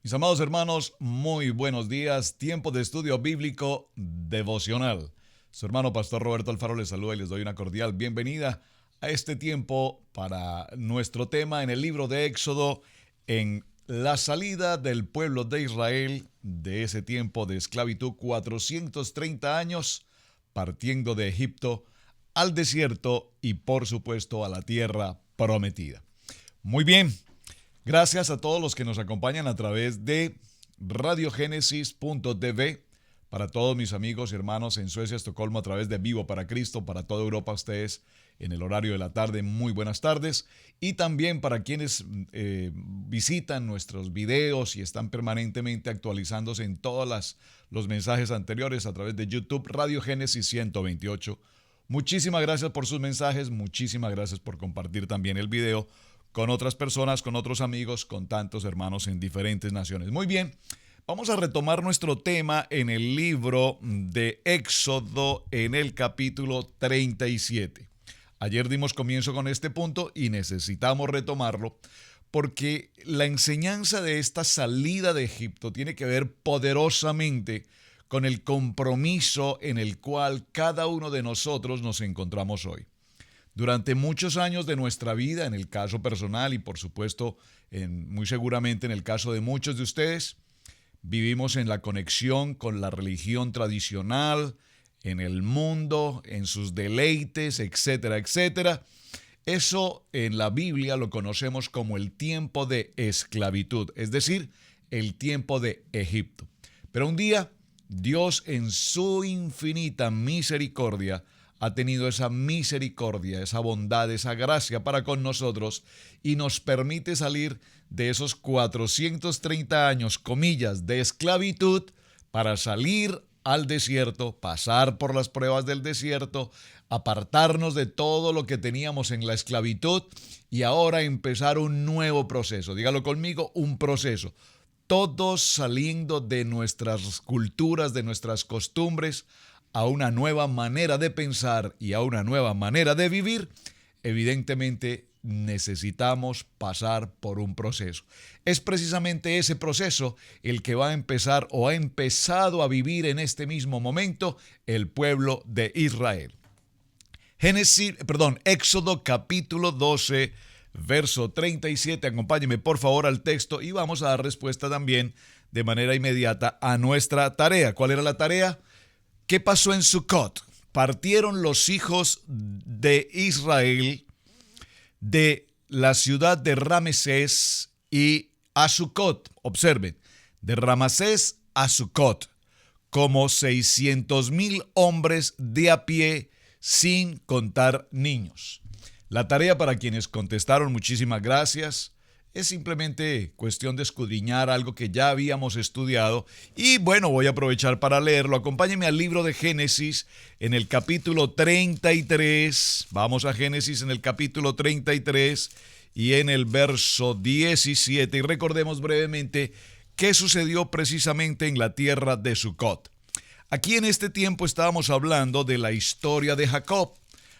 Mis amados hermanos, muy buenos días. Tiempo de estudio bíblico devocional. Su hermano Pastor Roberto Alfaro les saluda y les doy una cordial bienvenida a este tiempo para nuestro tema en el libro de Éxodo, en la salida del pueblo de Israel de ese tiempo de esclavitud, 430 años, partiendo de Egipto al desierto y por supuesto a la tierra prometida. Muy bien. Gracias a todos los que nos acompañan a través de radiogénesis.tv, para todos mis amigos y hermanos en Suecia, Estocolmo, a través de Vivo para Cristo, para toda Europa, ustedes en el horario de la tarde, muy buenas tardes, y también para quienes visitan nuestros videos y están permanentemente actualizándose en todos los mensajes anteriores a través de YouTube, Radio Génesis 128. Muchísimas gracias por sus mensajes, muchísimas gracias por compartir también el video con otras personas, con otros amigos, con tantos hermanos en diferentes naciones. Muy bien, vamos a retomar nuestro tema en el libro de Éxodo en el capítulo 37. Ayer dimos comienzo con este punto y necesitamos retomarlo porque la enseñanza de esta salida de Egipto tiene que ver poderosamente con el compromiso en el cual cada uno de nosotros nos encontramos hoy. Durante muchos años de nuestra vida, en el caso personal y por supuesto, muy seguramente en el caso de muchos de ustedes, vivimos en la conexión con la religión tradicional, en el mundo, en sus deleites, etcétera, etcétera. Eso en la Biblia lo conocemos como el tiempo de esclavitud, es decir, el tiempo de Egipto. Pero un día, Dios en su infinita misericordia ha tenido esa misericordia, esa bondad, esa gracia para con nosotros y nos permite salir de esos 430 años, comillas, de esclavitud para salir al desierto, pasar por las pruebas del desierto, apartarnos de todo lo que teníamos en la esclavitud y ahora empezar un nuevo proceso. Dígalo conmigo, un proceso. Todos saliendo de nuestras culturas, de nuestras costumbres, a una nueva manera de pensar y a una nueva manera de vivir, evidentemente necesitamos pasar por un proceso. Es precisamente ese proceso el que va a empezar o ha empezado a vivir en este mismo momento el pueblo de Israel. Éxodo capítulo 12, verso 37. Acompáñeme por favor al texto y vamos a dar respuesta también de manera inmediata a nuestra tarea. ¿Cuál era la tarea? ¿Qué pasó en Sucot? Partieron los hijos de Israel de la ciudad de Ramesés y a Sucot. Observen, de Ramesés a Sucot, como 600,000 hombres de a pie, sin contar niños. La tarea para quienes contestaron, muchísimas gracias. Es simplemente cuestión de escudriñar algo que ya habíamos estudiado y bueno, voy a aprovechar para leerlo. Acompáñenme al libro de Génesis en el capítulo 33. Vamos a Génesis en el capítulo 33 y en el verso 17. Y recordemos brevemente qué sucedió precisamente en la tierra de Sucot. Aquí en este tiempo estábamos hablando de la historia de Jacob.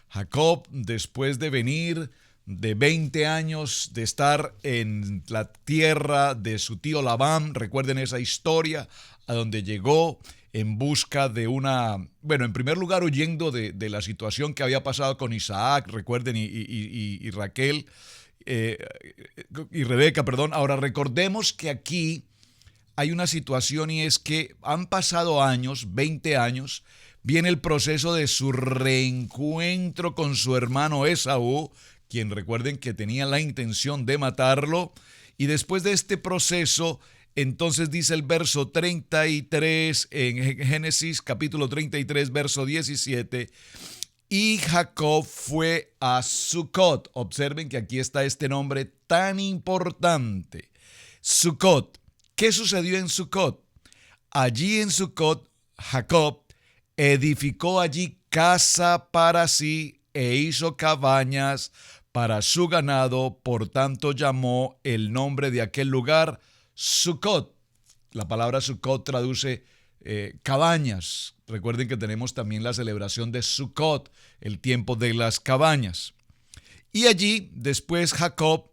Jacob, después de venir de 20 años de estar en la tierra de su tío Labán, recuerden esa historia, a donde llegó en busca de en primer lugar huyendo de la situación que había pasado con Isaac, recuerden, y Raquel, y Rebeca, perdón. Ahora recordemos que aquí hay una situación y es que han pasado años, 20 años, viene el proceso de su reencuentro con su hermano Esaú, quien recuerden que tenía la intención de matarlo, y después de este proceso, entonces dice el verso 33 en Génesis capítulo 33, verso 17, y Jacob fue a Sucot. Observen que aquí está este nombre tan importante, Sucot. ¿Qué sucedió en Sucot? Allí en Sucot, Jacob edificó allí casa para sí e hizo cabañas para su ganado, por tanto llamó el nombre de aquel lugar Sucot. La palabra Sucot traduce cabañas. Recuerden que tenemos también la celebración de Sucot, el tiempo de las cabañas. Y allí después Jacob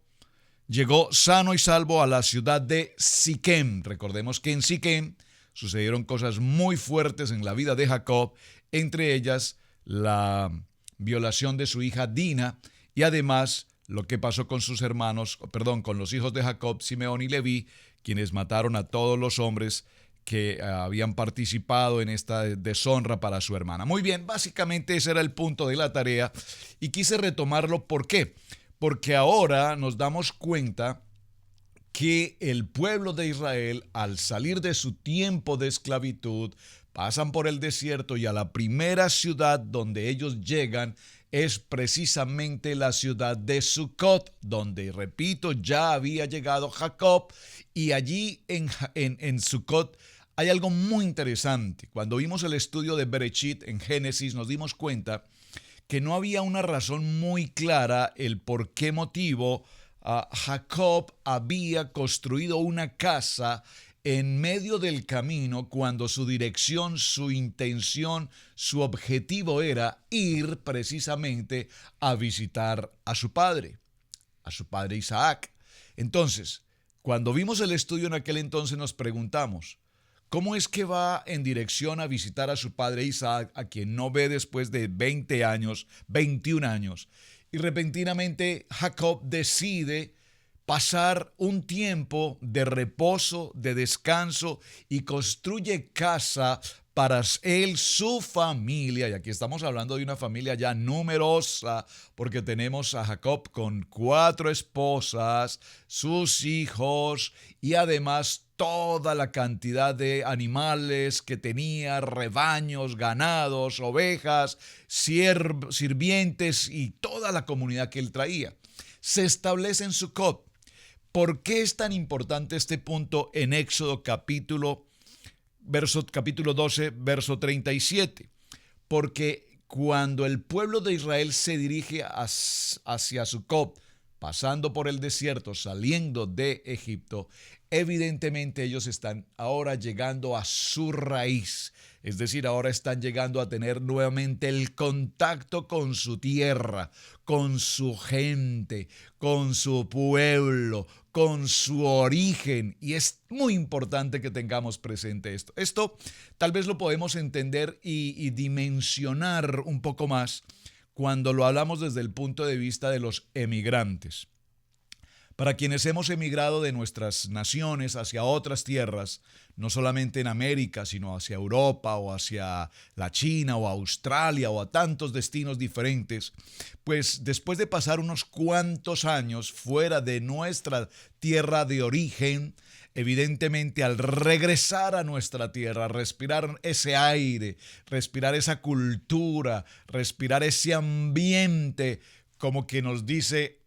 llegó sano y salvo a la ciudad de Siquem. Recordemos que en Siquem sucedieron cosas muy fuertes en la vida de Jacob, entre ellas la violación de su hija Dina y además lo que pasó con sus hermanos, con los hijos de Jacob, Simeón y Leví, quienes mataron a todos los hombres que habían participado en esta deshonra para su hermana. Muy bien, básicamente ese era el punto de la tarea y quise retomarlo. ¿Por qué? Porque ahora nos damos cuenta que el pueblo de Israel, al salir de su tiempo de esclavitud, pasan por el desierto y a la primera ciudad donde ellos llegan es precisamente la ciudad de Sucot, donde, repito, ya había llegado Jacob, y allí en Sucot hay algo muy interesante. Cuando vimos el estudio de Bereshit en Génesis, nos dimos cuenta que no había una razón muy clara el por qué motivo Jacob había construido una casa en medio del camino cuando su dirección, su intención, su objetivo era ir precisamente a visitar a su padre Isaac. Entonces, cuando vimos el estudio en aquel entonces nos preguntamos, ¿cómo es que va en dirección a visitar a su padre Isaac, a quien no ve después de 20 años, 21 años? Y repentinamente Jacob decide pasar un tiempo de reposo, de descanso, y construye casa para él, su familia. Y aquí estamos hablando de una familia ya numerosa, porque tenemos a Jacob con 4 esposas, sus hijos y además toda la cantidad de animales que tenía, rebaños, ganados, ovejas, sirvientes y toda la comunidad que él traía. Se establece en Sucot. ¿Por qué es tan importante este punto en Éxodo capítulo 12, verso 37? Porque cuando el pueblo de Israel se dirige hacia Sucot, pasando por el desierto, saliendo de Egipto, evidentemente ellos están ahora llegando a su raíz. Es decir, ahora están llegando a tener nuevamente el contacto con su tierra, con su gente, con su pueblo, con su origen. Y es muy importante que tengamos presente esto. Esto tal vez lo podemos entender y dimensionar un poco más cuando lo hablamos desde el punto de vista de los emigrantes. Para quienes hemos emigrado de nuestras naciones hacia otras tierras, no solamente en América, sino hacia Europa o hacia la China o Australia o a tantos destinos diferentes, pues después de pasar unos cuantos años fuera de nuestra tierra de origen, evidentemente al regresar a nuestra tierra, respirar ese aire, respirar esa cultura, respirar ese ambiente, como que nos dice,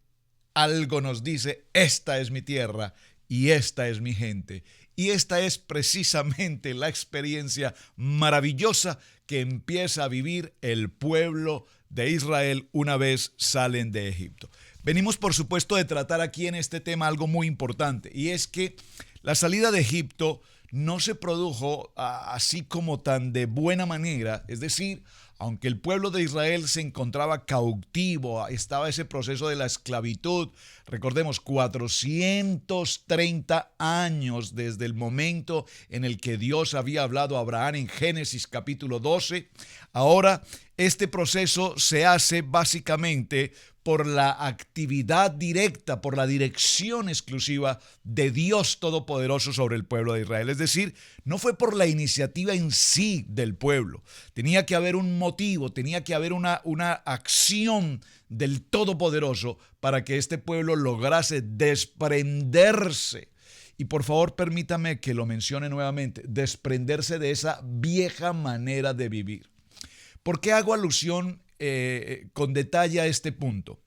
algo nos dice, esta es mi tierra y esta es mi gente. Y esta es precisamente la experiencia maravillosa que empieza a vivir el pueblo de Israel una vez salen de Egipto. Venimos, por supuesto, de tratar aquí en este tema algo muy importante, y es que la salida de Egipto no se produjo así como tan de buena manera. Es decir, aunque el pueblo de Israel se encontraba cautivo, estaba ese proceso de la esclavitud, recordemos, 430 años desde el momento en el que Dios había hablado a Abraham en Génesis capítulo 12, ahora este proceso se hace básicamente por la actividad directa, por la dirección exclusiva de Dios Todopoderoso sobre el pueblo de Israel. Es decir, no fue por la iniciativa en sí del pueblo. Tenía que haber un motivo, tenía que haber una acción del Todopoderoso para que este pueblo lograse desprenderse. Y por favor, permítame que lo mencione nuevamente, desprenderse de esa vieja manera de vivir. ¿Por qué hago alusión con detalle a este punto?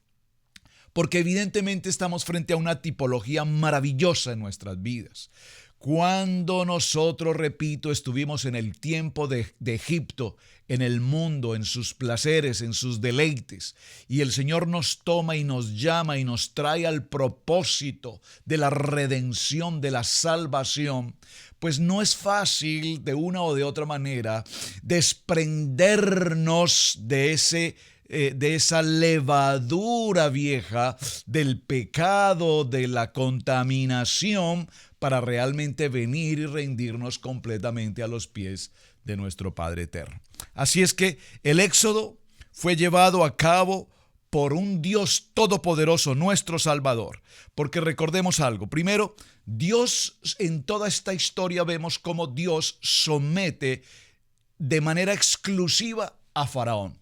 Porque evidentemente estamos frente a una tipología maravillosa en nuestras vidas. Cuando nosotros, repito, estuvimos en el tiempo de Egipto, en el mundo, en sus placeres, en sus deleites, y el Señor nos toma y nos llama y nos trae al propósito de la redención, de la salvación, pues no es fácil de una o de otra manera desprendernos de ese de esa levadura vieja, del pecado, de la contaminación, para realmente venir y rendirnos completamente a los pies de nuestro Padre Eterno. Así es que el éxodo fue llevado a cabo por un Dios todopoderoso, nuestro Salvador. Porque recordemos algo. Primero, Dios, en toda esta historia vemos cómo Dios somete de manera exclusiva a Faraón.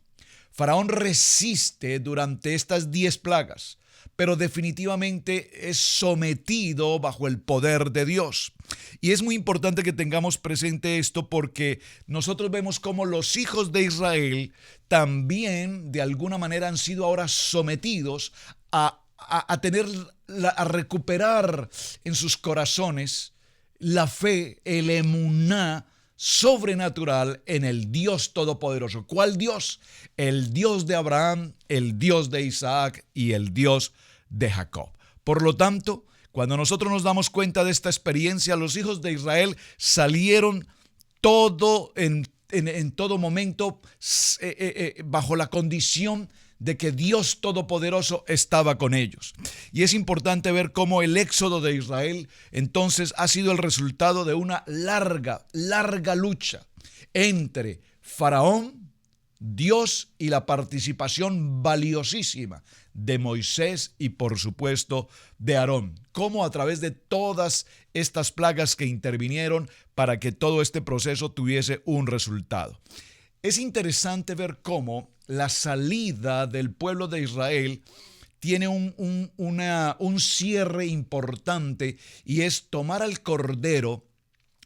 Faraón resiste durante estas 10 plagas, pero definitivamente es sometido bajo el poder de Dios. Y es muy importante que tengamos presente esto, porque nosotros vemos cómo los hijos de Israel también de alguna manera han sido ahora sometidos a recuperar en sus corazones la fe, el emuná sobrenatural en el Dios todopoderoso. ¿Cuál Dios? El Dios de Abraham, el Dios de Isaac y el Dios de Jacob. Por lo tanto, cuando nosotros nos damos cuenta de esta experiencia, los hijos de Israel salieron en todo momento bajo la condición de que Dios Todopoderoso estaba con ellos. Y es importante ver cómo el éxodo de Israel entonces ha sido el resultado de una larga lucha entre Faraón, Dios y la participación valiosísima de Moisés y por supuesto de Aarón. Cómo a través de todas estas plagas que intervinieron para que todo este proceso tuviese un resultado. Es interesante ver cómo la salida del pueblo de Israel tiene un cierre importante, y es tomar al cordero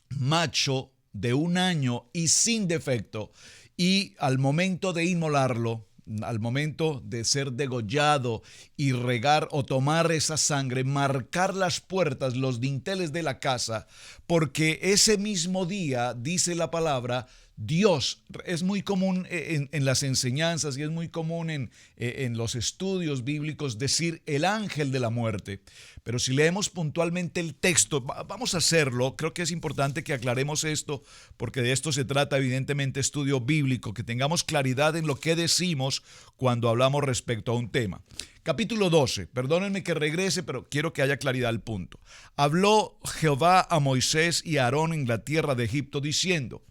macho de 1 año y sin defecto, y al momento de inmolarlo, al momento de ser degollado y regar o tomar esa sangre, marcar las puertas, los dinteles de la casa, porque ese mismo día, dice la palabra, Dios, es muy común en las enseñanzas y es muy común en los estudios bíblicos decir el ángel de la muerte. Pero si leemos puntualmente el texto, vamos a hacerlo. Creo que es importante que aclaremos esto, porque de esto se trata evidentemente estudio bíblico, que tengamos claridad en lo que decimos cuando hablamos respecto a un tema. Capítulo 12, perdónenme que regrese, pero quiero que haya claridad al punto. Habló Jehová a Moisés y a Aarón en la tierra de Egipto diciendo: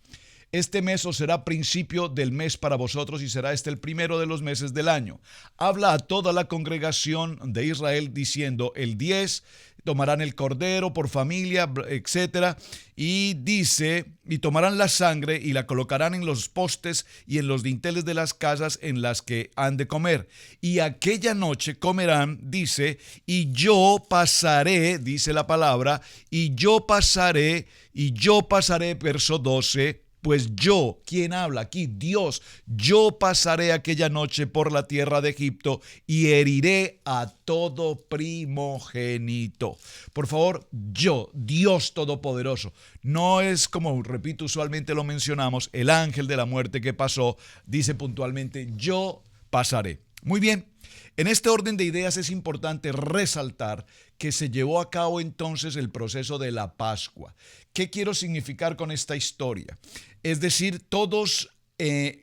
este mes os será principio del mes para vosotros, y será este el primero de los meses del año. Habla a toda la congregación de Israel diciendo: el 10 tomarán el cordero por familia, etc. Y dice: y tomarán la sangre y la colocarán en los postes y en los dinteles de las casas en las que han de comer. Y aquella noche comerán, dice, y yo pasaré, dice la palabra, y yo pasaré, verso 12. Pues yo, ¿quién habla aquí? Dios. Yo pasaré aquella noche por la tierra de Egipto y heriré a todo primogénito. Por favor, yo, Dios Todopoderoso. No es como, repito, usualmente lo mencionamos, el ángel de la muerte que pasó, dice puntualmente, yo pasaré. Muy bien. En este orden de ideas es importante resaltar que se llevó a cabo entonces el proceso de la Pascua. ¿Qué quiero significar con esta historia? Es decir, todos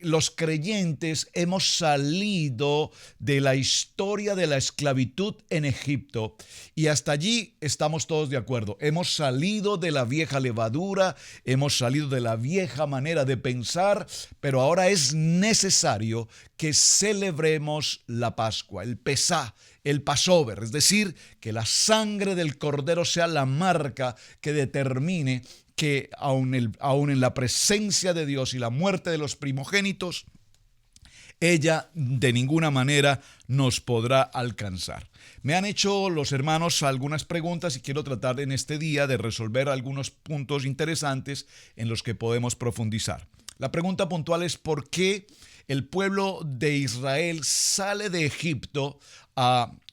los creyentes hemos salido de la historia de la esclavitud en Egipto, y hasta allí estamos todos de acuerdo. Hemos salido de la vieja levadura, hemos salido de la vieja manera de pensar, pero ahora es necesario que celebremos la Pascua, el Pesá, el Passover, es decir, que la sangre del cordero sea la marca que determine que aún en la presencia de Dios y la muerte de los primogénitos, ella de ninguna manera nos podrá alcanzar. Me han hecho los hermanos algunas preguntas y quiero tratar en este día de resolver algunos puntos interesantes en los que podemos profundizar. La pregunta puntual es: ¿por qué el pueblo de Israel sale de Egipto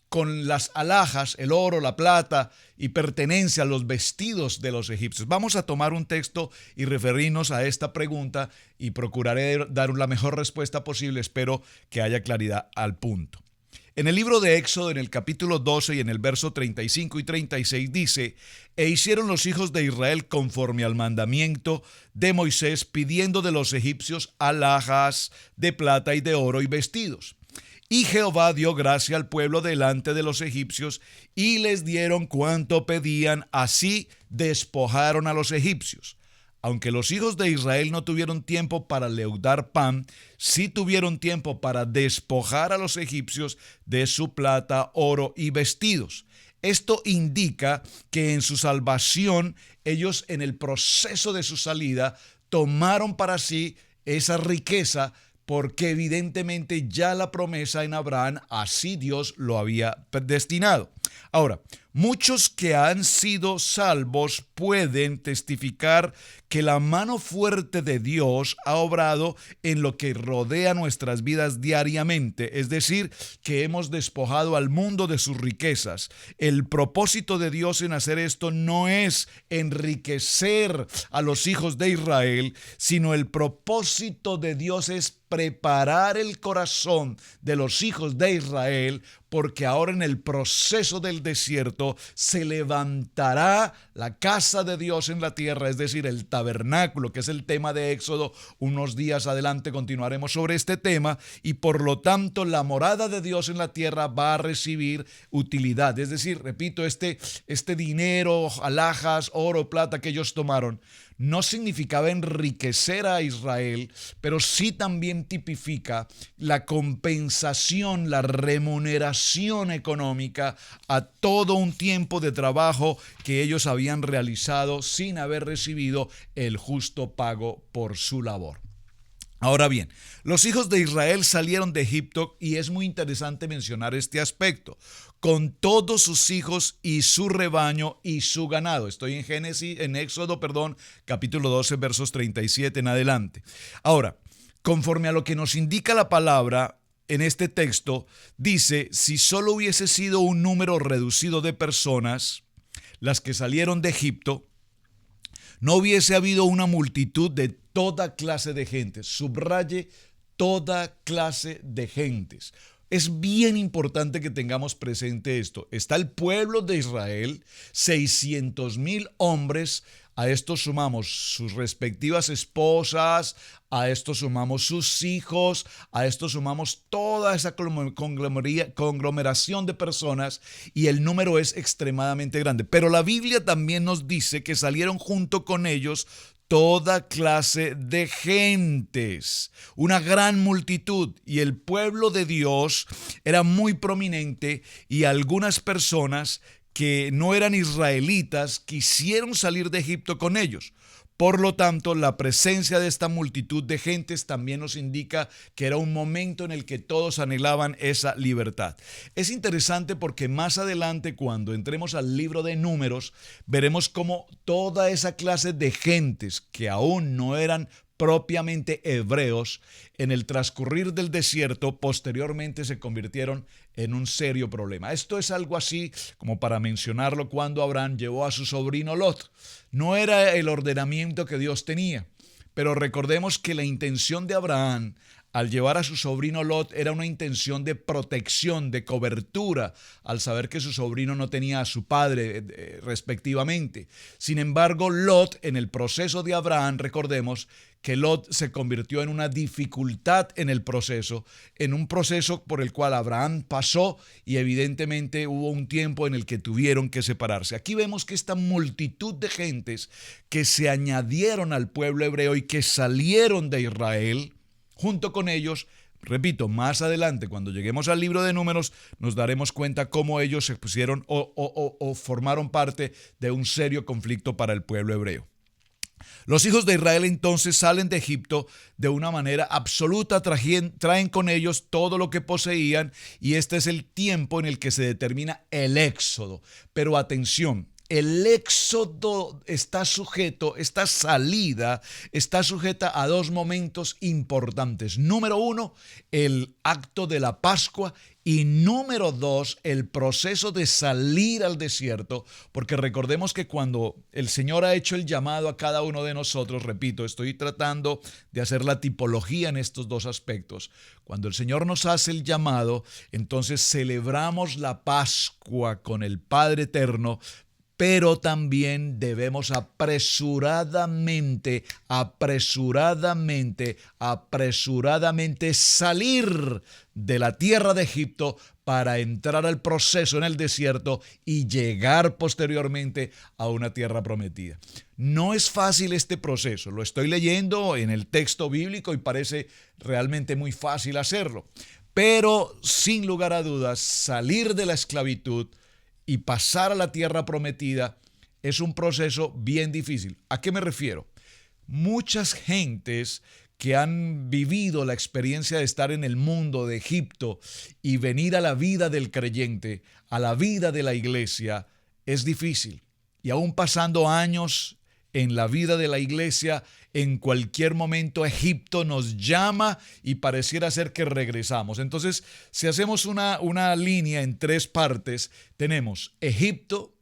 con las alhajas, el oro, la plata y pertenencia, los vestidos de los egipcios? Vamos a tomar un texto y referirnos a esta pregunta, y procuraré dar la mejor respuesta posible. Espero que haya claridad al punto. En el libro de Éxodo, en el capítulo 12 y en el verso 35 y 36 dice: e hicieron los hijos de Israel conforme al mandamiento de Moisés, pidiendo de los egipcios alhajas de plata y de oro y vestidos. Y Jehová dio gracia al pueblo delante de los egipcios y les dieron cuanto pedían, así despojaron a los egipcios. Aunque los hijos de Israel no tuvieron tiempo para leudar pan, sí tuvieron tiempo para despojar a los egipcios de su plata, oro y vestidos. Esto indica que en su salvación, ellos en el proceso de su salida, tomaron para sí esa riqueza, porque evidentemente ya la promesa en Abraham, así Dios lo había predestinado. Ahora, muchos que han sido salvos pueden testificar que la mano fuerte de Dios ha obrado en lo que rodea nuestras vidas diariamente, es decir, que hemos despojado al mundo de sus riquezas. El propósito de Dios en hacer esto no es enriquecer a los hijos de Israel, sino el propósito de Dios es preparar el corazón de los hijos de Israel, porque ahora en el proceso del desierto se levantará la casa de Dios en la tierra, es decir, el tabernáculo, que es el tema de Éxodo. Unos días adelante continuaremos sobre este tema, y por lo tanto la morada de Dios en la tierra va a recibir utilidad. Es decir, repito, este dinero, alhajas, oro, plata que ellos tomaron, no significaba enriquecer a Israel, pero sí también tipifica la compensación, la remuneración económica a todo un tiempo de trabajo que ellos habían realizado sin haber recibido el justo pago por su labor. Ahora bien, los hijos de Israel salieron de Egipto, y es muy interesante mencionar este aspecto, con todos sus hijos y su rebaño y su ganado. Estoy en Éxodo, capítulo 12, versos 37 en adelante. Ahora, conforme a lo que nos indica la palabra en este texto, dice: si solo hubiese sido un número reducido de personas las que salieron de Egipto, no hubiese habido una multitud de toda clase de gentes. Subraye: toda clase de gentes. Es bien importante que tengamos presente esto. Está el pueblo de Israel, 600,000 hombres. A esto sumamos sus respectivas esposas, a esto sumamos sus hijos, a esto sumamos toda esa conglomeración de personas, y el número es extremadamente grande. Pero la Biblia también nos dice que salieron junto con ellos toda clase de gentes, una gran multitud, y el pueblo de Dios era muy prominente, y algunas personas que no eran israelitas quisieron salir de Egipto con ellos. Por lo tanto, la presencia de esta multitud de gentes también nos indica que era un momento en el que todos anhelaban esa libertad. Es interesante porque más adelante, cuando entremos al libro de Números, veremos cómo toda esa clase de gentes que aún no eran propiamente hebreos, en el transcurrir del desierto posteriormente se convirtieron en un serio problema. Esto es algo así como para mencionarlo cuando Abraham llevó a su sobrino Lot. No era el ordenamiento que Dios tenía, pero recordemos que la intención de Abraham al llevar a su sobrino Lot era una intención de protección, de cobertura, al saber que su sobrino no tenía a su padre respectivamente. Sin embargo, Lot, en el proceso de Abraham, recordemos que Lot se convirtió en una dificultad en el proceso, en un proceso por el cual Abraham pasó, y evidentemente hubo un tiempo en el que tuvieron que separarse. Aquí vemos que esta multitud de gentes que se añadieron al pueblo hebreo y que salieron de Israel, junto con ellos, repito, más adelante cuando lleguemos al libro de Números, nos daremos cuenta cómo ellos se pusieron o formaron parte de un serio conflicto para el pueblo hebreo. Los hijos de Israel entonces salen de Egipto de una manera absoluta, traen con ellos todo lo que poseían, y este es el tiempo en el que se determina el éxodo. Pero atención, el éxodo esta salida está sujeta a dos momentos importantes. Número uno, el acto de la Pascua, y número dos, el proceso de salir al desierto, porque recordemos que cuando el Señor ha hecho el llamado a cada uno de nosotros, repito, estoy tratando de hacer la tipología en estos dos aspectos. Cuando el Señor nos hace el llamado, entonces celebramos la Pascua con el Padre Eterno, pero también debemos apresuradamente salir de la tierra de Egipto para entrar al proceso en el desierto y llegar posteriormente a una tierra prometida. No es fácil este proceso, lo estoy leyendo en el texto bíblico y parece realmente muy fácil hacerlo, pero sin lugar a dudas, salir de la esclavitud y pasar a la tierra prometida es un proceso bien difícil. ¿A qué me refiero? Muchas gentes que han vivido la experiencia de estar en el mundo de Egipto y venir a la vida del creyente, a la vida de la iglesia, es difícil. Y aún pasando años en la vida de la iglesia, en cualquier momento Egipto nos llama y pareciera ser que regresamos. Entonces, si hacemos una línea en tres partes, tenemos Egipto,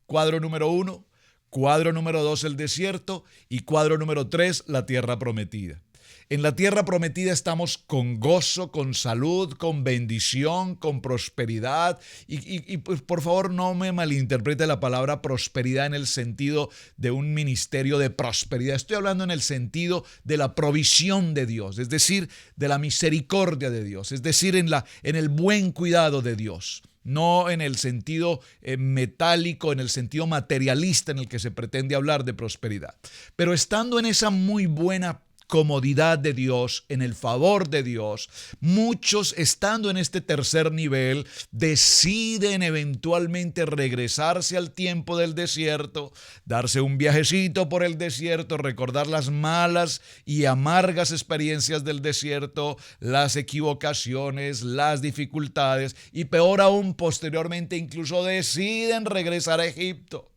cuadro número 1, cuadro número 2, el desierto, y cuadro número 3, la tierra prometida. En la tierra prometida estamos con gozo, con salud, con bendición, con prosperidad. Y pues, por favor, no me malinterprete la palabra prosperidad en el sentido de un ministerio de prosperidad. Estoy hablando en el sentido de la provisión de Dios, es decir, de la misericordia de Dios, es decir, en el buen cuidado de Dios. No en el sentido metálico, en el sentido materialista en el que se pretende hablar de prosperidad. Pero estando en esa muy buena comodidad de Dios, en el favor de Dios, muchos estando en este tercer nivel deciden eventualmente regresarse al tiempo del desierto, darse un viajecito por el desierto, recordar las malas y amargas experiencias del desierto, las equivocaciones, las dificultades y peor aún posteriormente incluso deciden regresar a Egipto.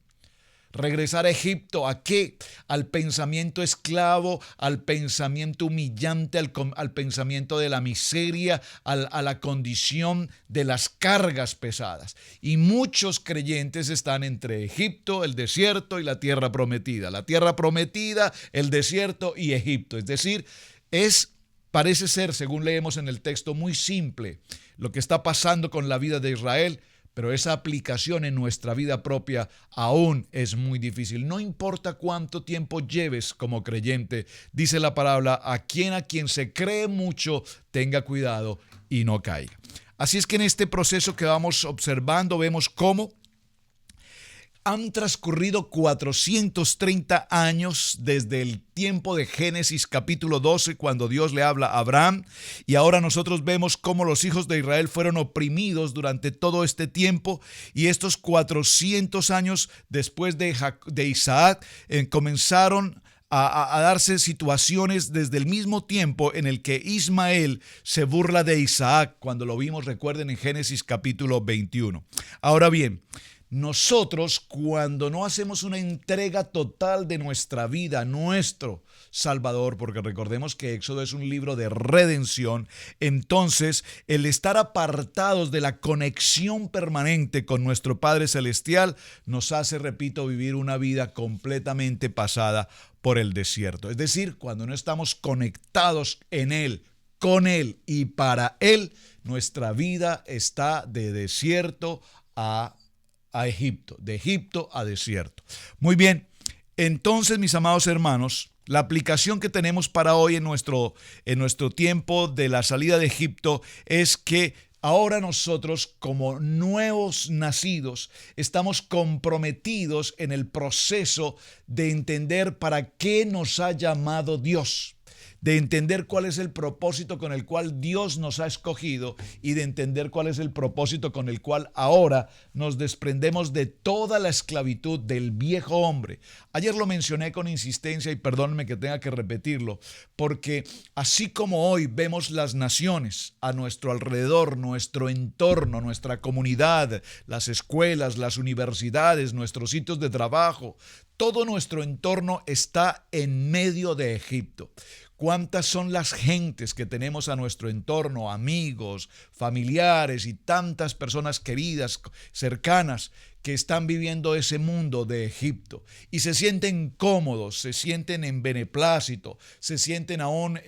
Regresar a Egipto, ¿a qué? Al pensamiento esclavo, al pensamiento humillante, al pensamiento de la miseria, a la condición de las cargas pesadas. Y muchos creyentes están entre Egipto, el desierto y la tierra prometida. La tierra prometida, el desierto y Egipto. Es decir, parece ser, según leemos en el texto, muy simple lo que está pasando con la vida de Israel, pero esa aplicación en nuestra vida propia aún es muy difícil. No importa cuánto tiempo lleves como creyente, dice la palabra, a quien se cree mucho, tenga cuidado y no caiga. Así es que en este proceso que vamos observando, vemos cómo han transcurrido 430 años desde el tiempo de Génesis capítulo 12, cuando Dios le habla a Abraham, y ahora nosotros vemos cómo los hijos de Israel fueron oprimidos durante todo este tiempo, y estos 400 años después de Isaac comenzaron a darse situaciones desde el mismo tiempo en el que Ismael se burla de Isaac, cuando lo vimos, recuerden, en Génesis capítulo 21. Ahora bien, nosotros, cuando no hacemos una entrega total de nuestra vida a nuestro Salvador, porque recordemos que Éxodo es un libro de redención, entonces el estar apartados de la conexión permanente con nuestro Padre Celestial nos hace, repito, vivir una vida completamente pasada por el desierto. Es decir, cuando no estamos conectados en Él, con Él y para Él, nuestra vida está de desierto a Egipto, de Egipto a desierto. Muy bien, entonces, mis amados hermanos, la aplicación que tenemos para hoy en nuestro tiempo de la salida de Egipto es que ahora nosotros, como nuevos nacidos, estamos comprometidos en el proceso de entender para qué nos ha llamado Dios, de entender cuál es el propósito con el cual Dios nos ha escogido y de entender cuál es el propósito con el cual ahora nos desprendemos de toda la esclavitud del viejo hombre. Ayer lo mencioné con insistencia y perdónenme que tenga que repetirlo, porque así como hoy vemos las naciones a nuestro alrededor, nuestro entorno, nuestra comunidad, las escuelas, las universidades, nuestros sitios de trabajo, todo nuestro entorno está en medio de Egipto. ¿Cuántas son las gentes que tenemos a nuestro entorno, amigos, familiares y tantas personas queridas, cercanas, que están viviendo ese mundo de Egipto y se sienten cómodos, se sienten en beneplácito, se sienten aún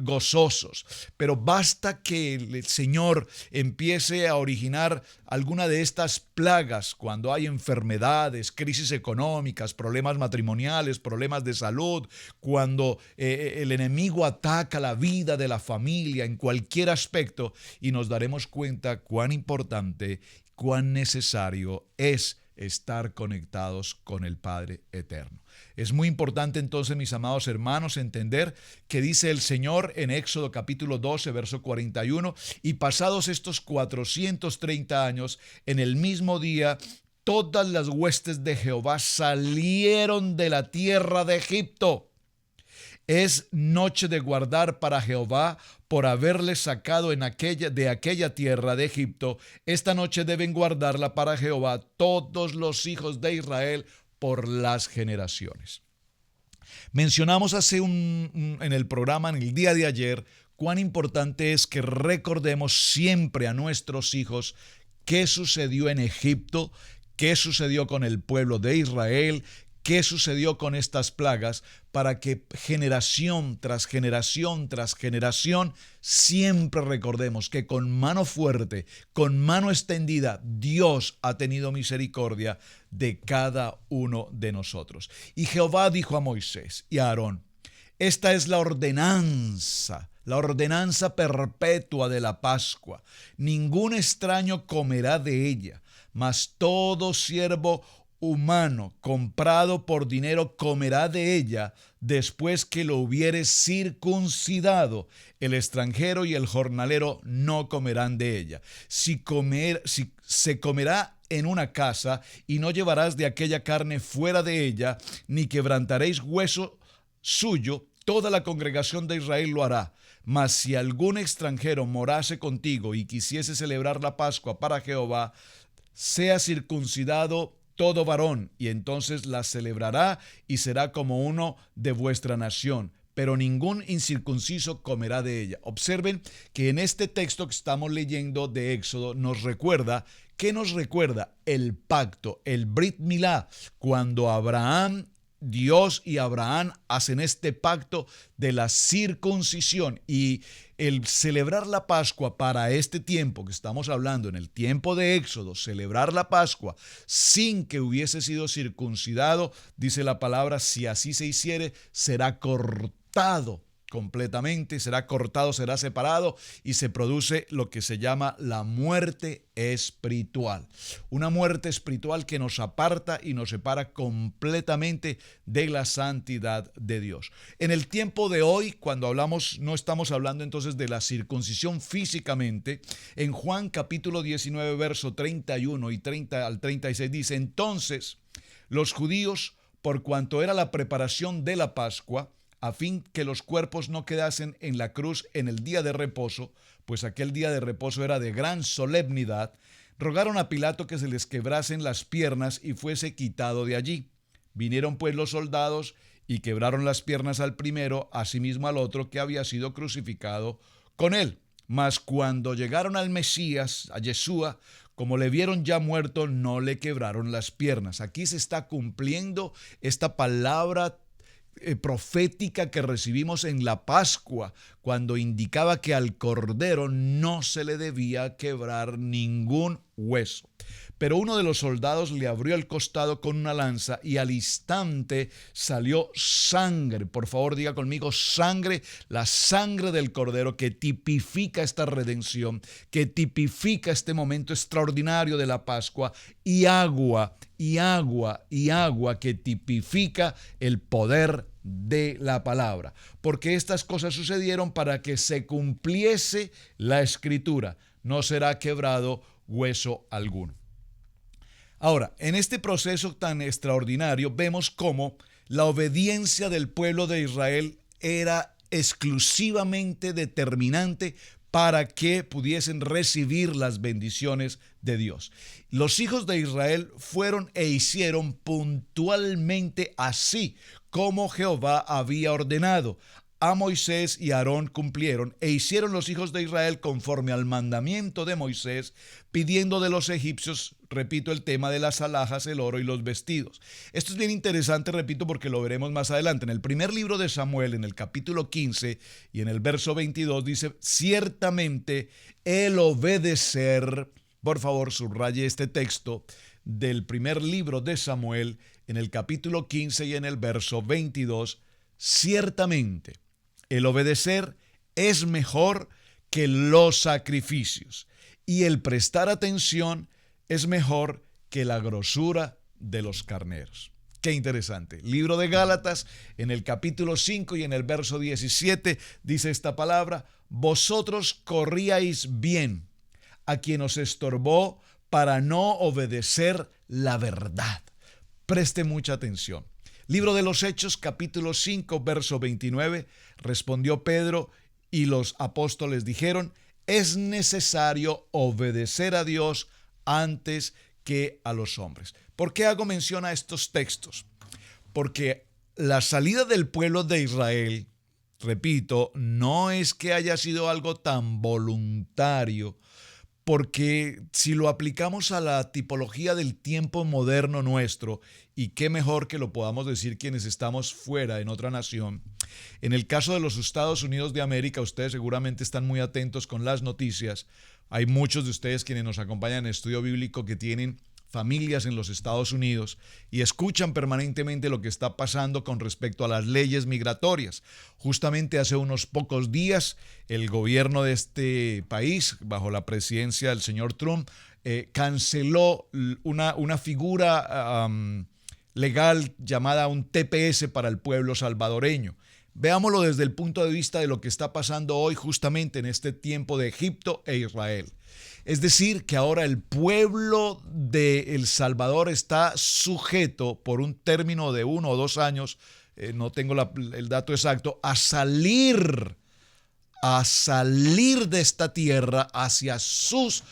gozosos. Pero basta que el Señor empiece a originar alguna de estas plagas, cuando hay enfermedades, crisis económicas, problemas matrimoniales, problemas de salud, cuando el enemigo ataca la vida de la familia en cualquier aspecto, y nos daremos cuenta cuán importante, cuán necesario es estar conectados con el Padre Eterno. Es muy importante entonces, mis amados hermanos, entender que dice el Señor en Éxodo capítulo 12, verso 41, y pasados estos 430 años, en el mismo día, todas las huestes de Jehová salieron de la tierra de Egipto. Es noche de guardar para Jehová por haberles sacado de aquella tierra de Egipto. Esta noche deben guardarla para Jehová todos los hijos de Israel por las generaciones. Mencionamos en el programa, en el día de ayer, cuán importante es que recordemos siempre a nuestros hijos qué sucedió en Egipto, qué sucedió con el pueblo de Israel, qué sucedió con estas plagas, para que generación tras generación tras generación siempre recordemos que con mano fuerte, con mano extendida, Dios ha tenido misericordia de cada uno de nosotros. Y Jehová dijo a Moisés y a Aarón: esta es la ordenanza perpetua de la Pascua. Ningún extraño comerá de ella, mas todo siervo humano comprado por dinero comerá de ella después que lo hubiere circuncidado. El extranjero y el jornalero no comerán de ella. Si se comerá en una casa, y no llevarás de aquella carne fuera de ella, ni quebrantaréis hueso suyo, toda la congregación de Israel lo hará. Mas si algún extranjero morase contigo y quisiese celebrar la Pascua para Jehová, sea circuncidado todo varón, y entonces la celebrará y será como uno de vuestra nación, pero ningún incircunciso comerá de ella. Observen que en este texto que estamos leyendo de Éxodo nos recuerda, ¿qué nos recuerda? El pacto, el Brit Milá, cuando Dios y Abraham hacen este pacto de la circuncisión, y el celebrar la Pascua para este tiempo que estamos hablando, en el tiempo de Éxodo, celebrar la Pascua sin que hubiese sido circuncidado, dice la palabra, si así se hiciere, será cortado completamente, será cortado, será separado, y se produce lo que se llama la muerte espiritual. Una muerte espiritual que nos aparta y nos separa completamente de la santidad de Dios. En el tiempo de hoy, cuando hablamos, no estamos hablando entonces de la circuncisión físicamente. En Juan capítulo 19, verso 31 y 30 al 36 dice: entonces los judíos, por cuanto era la preparación de la Pascua, a fin que los cuerpos no quedasen en la cruz en el día de reposo, pues aquel día de reposo era de gran solemnidad, rogaron a Pilato que se les quebrasen las piernas y fuese quitado de allí. Vinieron pues los soldados y quebraron las piernas al primero, asimismo al otro que había sido crucificado con él. Mas cuando llegaron al Mesías, a Yeshua, como le vieron ya muerto, no le quebraron las piernas. Aquí se está cumpliendo esta palabra profética que recibimos en la Pascua, cuando indicaba que al Cordero no se le debía quebrar ningún hueso. Pero uno de los soldados le abrió el costado con una lanza y al instante salió sangre. Por favor, diga conmigo: sangre, la sangre del Cordero, que tipifica esta redención, que tipifica este momento extraordinario de la Pascua, y agua, y agua, y agua, que tipifica el poder de la palabra. Porque estas cosas sucedieron para que se cumpliese la Escritura: no será quebrado hueso alguno. Ahora, en este proceso tan extraordinario vemos cómo la obediencia del pueblo de Israel era exclusivamente determinante para que pudiesen recibir las bendiciones de Dios. Los hijos de Israel fueron e hicieron puntualmente así como Jehová había ordenado. a Moisés y a Aarón cumplieron, e hicieron los hijos de Israel conforme al mandamiento de Moisés, pidiendo de los egipcios, repito, el tema de las alhajas, el oro y los vestidos. Esto es bien interesante, repito, porque lo veremos más adelante. En el primer libro de Samuel, en el capítulo 15 y en el verso 22, dice: ciertamente el obedecer, por favor, subraye este texto del primer libro de Samuel, en el capítulo 15 y en el verso 22, ciertamente el obedecer es mejor que los sacrificios, y el prestar atención es mejor que la grosura de los carneros. Qué interesante. Libro de Gálatas, en el capítulo 5 y en el verso 17, dice esta palabra: vosotros corríais bien a quien os estorbó para no obedecer la verdad. Preste mucha atención. Libro de los Hechos, capítulo 5, verso 29, respondió Pedro y los apóstoles dijeron: es necesario obedecer a Dios antes que a los hombres. ¿Por qué hago mención a estos textos? Porque la salida del pueblo de Israel, repito, no es que haya sido algo tan voluntario, porque si lo aplicamos a la tipología del tiempo moderno nuestro, y qué mejor que lo podamos decir quienes estamos fuera en otra nación, en el caso de los Estados Unidos de América, ustedes seguramente están muy atentos con las noticias. Hay muchos de ustedes quienes nos acompañan en Estudio Bíblico que tienen familias en los Estados Unidos y escuchan permanentemente lo que está pasando con respecto a las leyes migratorias. Justamente hace unos pocos días, el gobierno de este país, bajo la presidencia del señor Trump, canceló una figura legal llamada un TPS para el pueblo salvadoreño. Veámoslo desde el punto de vista de lo que está pasando hoy justamente en este tiempo de Egipto e Israel. Es decir, que ahora el pueblo de El Salvador está sujeto por un término de 1 o 2 años, no tengo el dato exacto, a salir de esta tierra hacia sus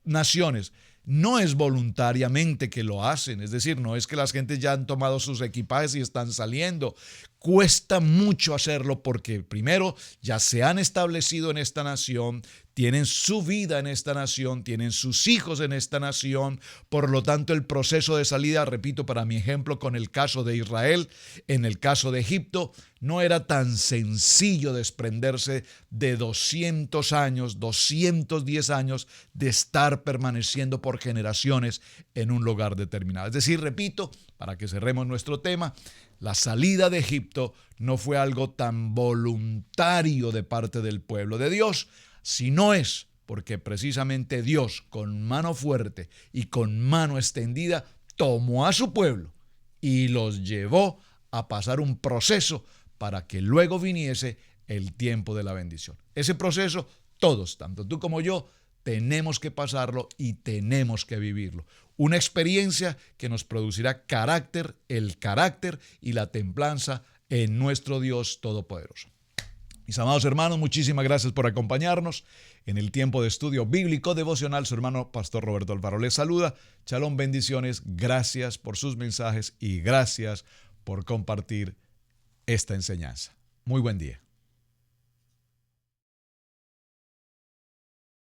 naciones. No es voluntariamente que lo hacen, es decir, no es que las gentes ya han tomado sus equipajes y están saliendo. Cuesta mucho hacerlo porque primero ya se han establecido en esta nación, tienen su vida en esta nación, tienen sus hijos en esta nación. Por lo tanto, el proceso de salida, repito, para mi ejemplo con el caso de Israel, en el caso de Egipto, no era tan sencillo desprenderse de 200 años, 210 años de estar permaneciendo por generaciones en un lugar determinado. Es decir, repito, para que cerremos nuestro tema, la salida de Egipto no fue algo tan voluntario de parte del pueblo de Dios, sino es porque precisamente Dios, con mano fuerte y con mano extendida, tomó a su pueblo y los llevó a pasar un proceso para que luego viniese el tiempo de la bendición. Ese proceso, todos, tanto tú como yo, tenemos que pasarlo y tenemos que vivirlo. Una experiencia que nos producirá carácter, el carácter y la templanza en nuestro Dios Todopoderoso. Mis amados hermanos, muchísimas gracias por acompañarnos en el tiempo de estudio bíblico devocional. Su hermano Pastor Roberto Alfaro les saluda. Shalom, bendiciones. Gracias por sus mensajes y gracias por compartir esta enseñanza. Muy buen día.